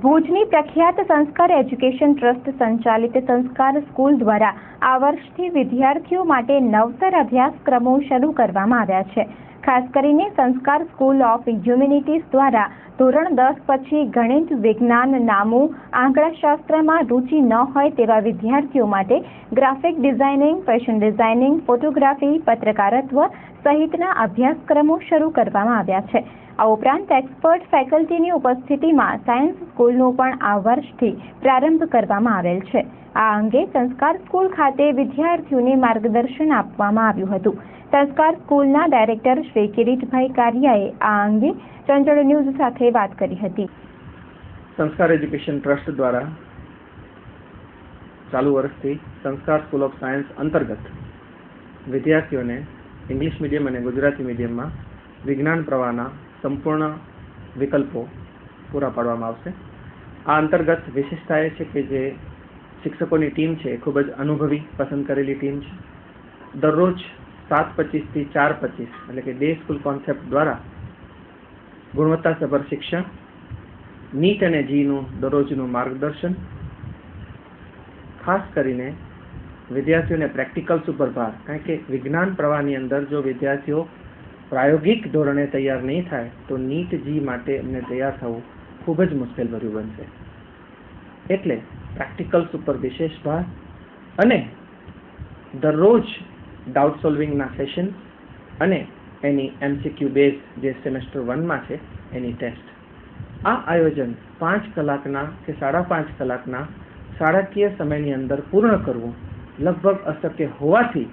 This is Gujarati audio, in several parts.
ભુજની પ્રખ્યાત સંસ્કાર એજ્યુકેશન ટ્રસ્ટ સંચાલિત સંસ્કાર સ્કૂલ દ્વારા આ વર્ષથી વિદ્યાર્થીઓ માટે નવતર અભ્યાસક્રમો શરૂ કરવામાં આવ્યા છે. ખાસ કરીને સંસ્કાર સ્કૂલ ઓફ હ્યુમેનિટીઝ દ્વારા ધોરણ 10 પછી ગણિત, વિજ્ઞાન, નામું, આંકડાશાસ્ત્રમાં રુચિ ન હોય તેવા વિદ્યાર્થીઓ માટે graphic designing, fashion designing, photography, પત્રકારત્વ સહિતના અભ્યાસક્રમો શરૂ કરવામાં આવ્યા છે. આ ઉપરાંત એક્સપર્ટ ફેકલ્ટીની ઉપસ્થિતિમાં સાયન્સ સ્કૂલનો પણ આ વર્ષથી પ્રારંભ કરવામાં આવેલ છે. આ અંગે સંસ્કાર સ્કૂલ ખાતે વિદ્યાર્થીઓને માર્ગદર્શન આપવામાં આવ્યું હતું. સંસ્કાર સ્કૂલના ડાયરેક્ટર શ્રી કિરીટભાઈ કારિયાએ આ અંગે ચંચળ ન્યૂઝ સાથે વાત કરી હતી. સંસ્કાર એજ્યુકેશન ટ્રસ્ટ દ્વારા ચાલુ વર્ષથી સંસ્કાર સ્કૂલ ઓફ સાયન્સ અંતર્ગત વિદ્યાર્થીઓને ઇંગ્લિશ મીડિયમ અને ગુજરાતી મીડિયમમાં વિજ્ઞાન પ્રવાહના સંપૂર્ણ વિકલ્પો પૂરા પાડવામાં આવશે. આ અંતર્ગત વિશેષતા એ છે કે જે શિક્ષકોની ટીમ છે એ ખૂબ જ અનુભવી પસંદ કરેલી ટીમ છે. દરરોજ 7:25 થી 4:25 એટલે કે ડે સ્કૂલ કોન્સેપ્ટ દ્વારા ગુણવત્તાસભર શિક્ષણ, નીટ અને જીનું દરરોજનું માર્ગદર્શન, ખાસ કરીને વિદ્યાર્થીઓને પ્રેક્ટિકલ્સ ઉપર ભાર, કારણ કે વિજ્ઞાન પ્રવાહની અંદર જો વિદ્યાર્થીઓ પ્રાયોગિક ધોરણે તૈયાર નહીં થાય તો નીટ જી માટે એમને તૈયાર થવું ખૂબ જ મુશ્કેલ ભર્યું બનશે. એટલે પ્રેક્ટિકલ્સ ઉપર વિશેષ ભાર અને દરરોજ ડાઉટ સોલ્વિંગના સેશન અને એની MCQ બેઝ જે સેમેસ્ટર 1માં છે એની ટેસ્ટ. આ આયોજન 5 કલાકના કે 5.5 કલાકના શાળાકીય સમયની અંદર પૂર્ણ કરવું લગભગ અશક્ય હોવાથી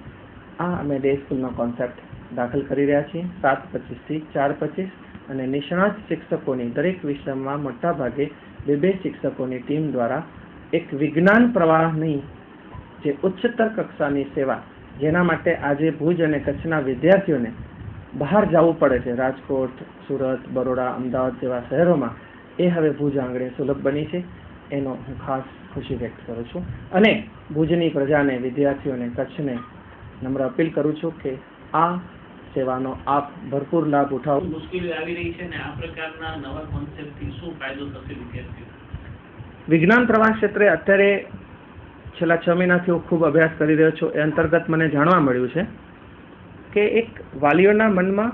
આ અમે ડે સ્કૂલનો કોન્સેપ્ટ દાખલ કરી રહ્યા છીએ. 7:25 થી 4:25 અને નિષ્ણાત શિક્ષકોની દરેક વિષયમાં મોટા ભાગે 2 શિક્ષકોની ટીમ દ્વારા એક વિજ્ઞાન પ્રવાહની જે ઉચ્ચતર કક્ષાની સેવા, જેના માટે આજે ભુજ અને કચ્છના વિદ્યાર્થીઓને બહાર જવું પડે છે, રાજકોટ, સુરત, બરોડા, અમદાવાદ જેવા શહેરોમાં, એ હવે ભુજ આંગણે સુલભ બની છે. એનો હું ખાસ ખુશી વ્યક્ત કરું છું અને ભુજની પ્રજાને, વિદ્યાર્થીઓને, કચ્છને નમ્ર અપીલ કરું છું કે આ સેવાનો આપ ભરપૂર લાભ ઉઠાવો. મુશ્કેલી આવી રહી છે ને આ પ્રકારના નવા કોન્સેપ્ટથી શું ફાયદો થશે વિદ્યાર્થીઓ? વિજ્ઞાન પ્રવાહ ક્ષેત્રે અત્યારે છેલ્લા 6 મહિનાથી હું ખૂબ અભ્યાસ કરી રહ્યો છું. એ અંતર્ગત મને જાણવા મળ્યું છે કે એક વાલીઓના મનમાં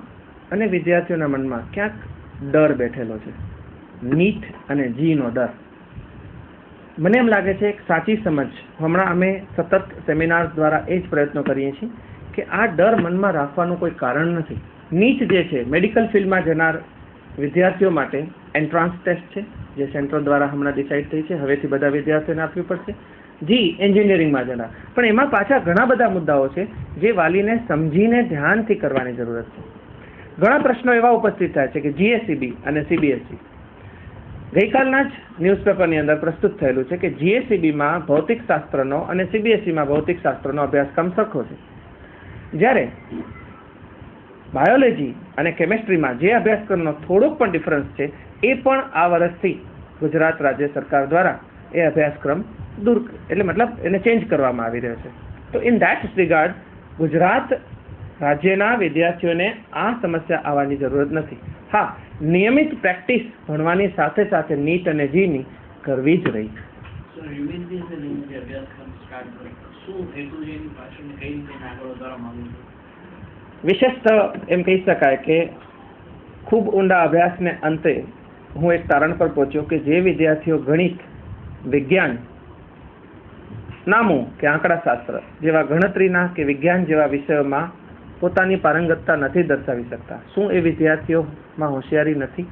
અને વિદ્યાર્થીઓના મનમાં ક્યાંક ડર બેઠેલો છે, નીટ અને જીનો ડર. મને એમ લાગે છે એક સાચી સમજ, હમણાં અમે સતત સેમિનાર દ્વારા એ જ પ્રયત્નો કરીએ છીએ કે આ ડર મનમાં રાખવાનું કોઈ કારણ નથી. નીટ જે છે મેડિકલ ફિલ્ડમાં જનાર વિદ્યાર્થીઓ માટે એન્ટ્રાન્સ ટેસ્ટ છે જે સેન્ટર દ્વારા હમણાં ડિસાઇડ થઈ છે, હવેથી બધા વિદ્યાર્થીઓને આપવી પડશે. જી એન્જિનિયરિંગમાં જનાર, પણ એમાં પાછા ઘણા બધા મુદ્દાઓ છે જે વાલીને સમજીને ધ્યાનથી કરવાની જરૂરત છે. ઘણા પ્રશ્નો એવા ઉપસ્થિત થાય છે કે GSEB અને CBSE, ગઈકાલના જ ન્યૂઝપેપરની અંદર પ્રસ્તુત થયેલું છે કે GSEBમાં ભૌતિક શાસ્ત્રનો અને CBSEમાં ભૌતિક શાસ્ત્રનો અભ્યાસક્રમ સરખો છે, જ્યારે બાયોલોજી અને કેમેસ્ટ્રીમાં જે અભ્યાસક્રમનો થોડોક પણ ડિફરન્સ છે એ પણ આ વર્ષથી ગુજરાત રાજ્ય સરકાર દ્વારા એ અભ્યાસક્રમ એને ચેન્જ કરવામાં આવી રહ્યો છે. તો ઇન ધેટ રિગાર્ડ ગુજરાત રાજ્યના વિદ્યાર્થીઓને આ સમસ્યા આવવાની જરૂરત નથી. હા, નિયમિત પ્રેક્ટિસ ભણવાની સાથે સાથે નીટ અને જીની કરવી જ રહી. વિશેષત એમ કહી શકાય કે ખૂબ ઊંડા અભ્યાસને અંતે હું એક તારણ પર પહોંચ્યો કે જે વિદ્યાર્થીઓ ગણિત, વિજ્ઞાન, નામું કે આંકડાશાસ્ત્ર જેવા ગણતરીના કે વિજ્ઞાન જેવા વિષયોમાં પોતાની પારંગતતા નથી દર્શાવી શકતા, શું એ વિદ્યાર્થીઓમાં હોશિયારી નથી?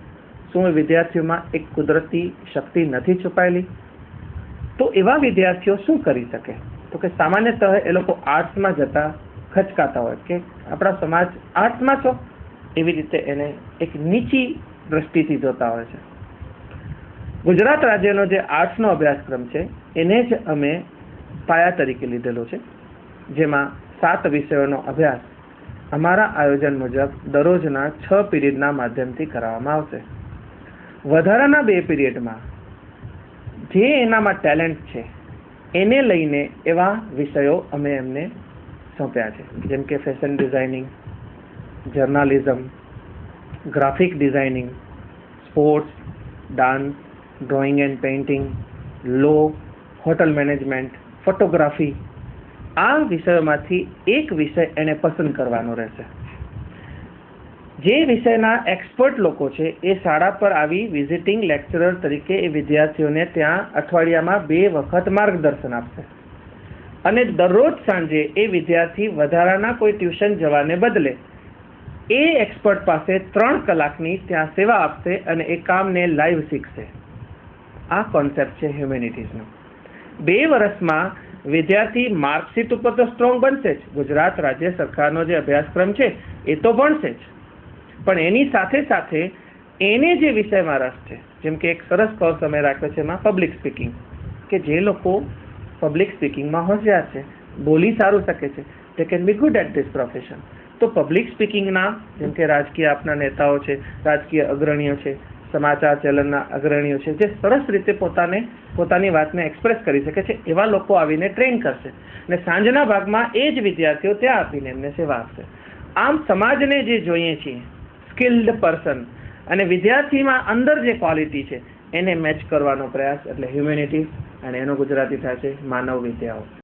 શું એ વિદ્યાર્થીઓમાં એક કુદરતી શક્તિ નથી છુપાયેલી? તો એવા વિદ્યાર્થીઓ શું કરી શકે? તો કે સામાન્યતઃ એ લોકો આર્ટ્સમાં જતા ખચકાતા હોય કે આપણા સમાજ આર્ટ્સમાં છો, એવી રીતે એને એક નીચી દ્રષ્ટિથી જોતા હોય છે. ગુજરાત રાજ્યનો જે આર્ટ્સનો અભ્યાસક્રમ છે એને જ અમે પાયા તરીકે લીધેલો છે, જેમાં 7 વિષયોનો અભ્યાસ અમારા આયોજન મુજબ દરરોજના 6 પીરિયડના માધ્યમથી કરાવવામાં આવશે. વધારાના 2 પીરિયડમાં જે એનામાં ટેલેન્ટ છે એને લઈને એવા વિષયો અમે એમને સોંપ્યા છે, જેમ કે fashion designing, journalism, graphic designing, sports, dance, drawing and painting, law, hotel management, photography, આ વિષયોમાંથી એક વિષય એને પસંદ કરવાનો રહેશે. જે વિષયના એક્સપર્ટ લોકો છે એ શાળા પર આવી વિઝિટિંગ લેક્ચરર તરીકે એ વિદ્યાર્થીઓને ત્યાં અઠવાડિયામાં 2 વખત માર્ગદર્શન આપશે અને દરરોજ સાંજે એ વિદ્યાર્થી વધારાના કોઈ ટ્યુશન જવાને બદલે એ એક્સપર્ટ પાસે 3 કલાકની ત્યાં સેવા આપશે અને એ કામને લાઈવ શીખશે. આ કોન્સેપ્ટ છે હ્યુમેનિટીઝનો. 2 વર્ષમાં વિદ્યાર્થી માર્કશીટ ઉપર તો સ્ટ્રોંગ બનશે જ. ગુજરાત રાજ્ય સરકારનો જે અભ્યાસક્રમ છે એ તો ભણશે જ, પણ એની સાથે સાથે એને જે વિષયમાં રસ છે, જેમ કે એક સરસ કોર્સ અમે રાખ્યો છે એમાં પબ્લિક સ્પીકિંગ, કે જે લોકો પબ્લિક સ્પીકિંગમાં હોશિયાર છે, બોલી સારું શકે છે, they can be good at this profession. તો પબ્લિક સ્પીકિંગના જેમ કે રાજકીય આપના નેતાઓ છે, રાજકીય અગ્રણીઓ છે, સમાચાર ચેનલના અગ્રણીઓ છે, જે સરસ રીતે પોતાની વાતને એક્સપ્રેસ કરી શકે છે, એવા લોકો આવીને ટ્રેન કરશે અને સાંજના ભાગમાં એ જ વિદ્યાર્થીઓ ત્યાં આપીને એમને સેવા આપશે. આમ સમાજને જે જોઈએ છીએ સ્કિલ્ડ પર્સન અને વિદ્યાર્થીમાં અંદર જે ક્વોલિટી છે એને મેચ કરવાનો પ્રયાસ એટલે હ્યુમેનિટીઝ, અને એનો ગુજરાતી થાય છે માનવ વિદ્યાઓ.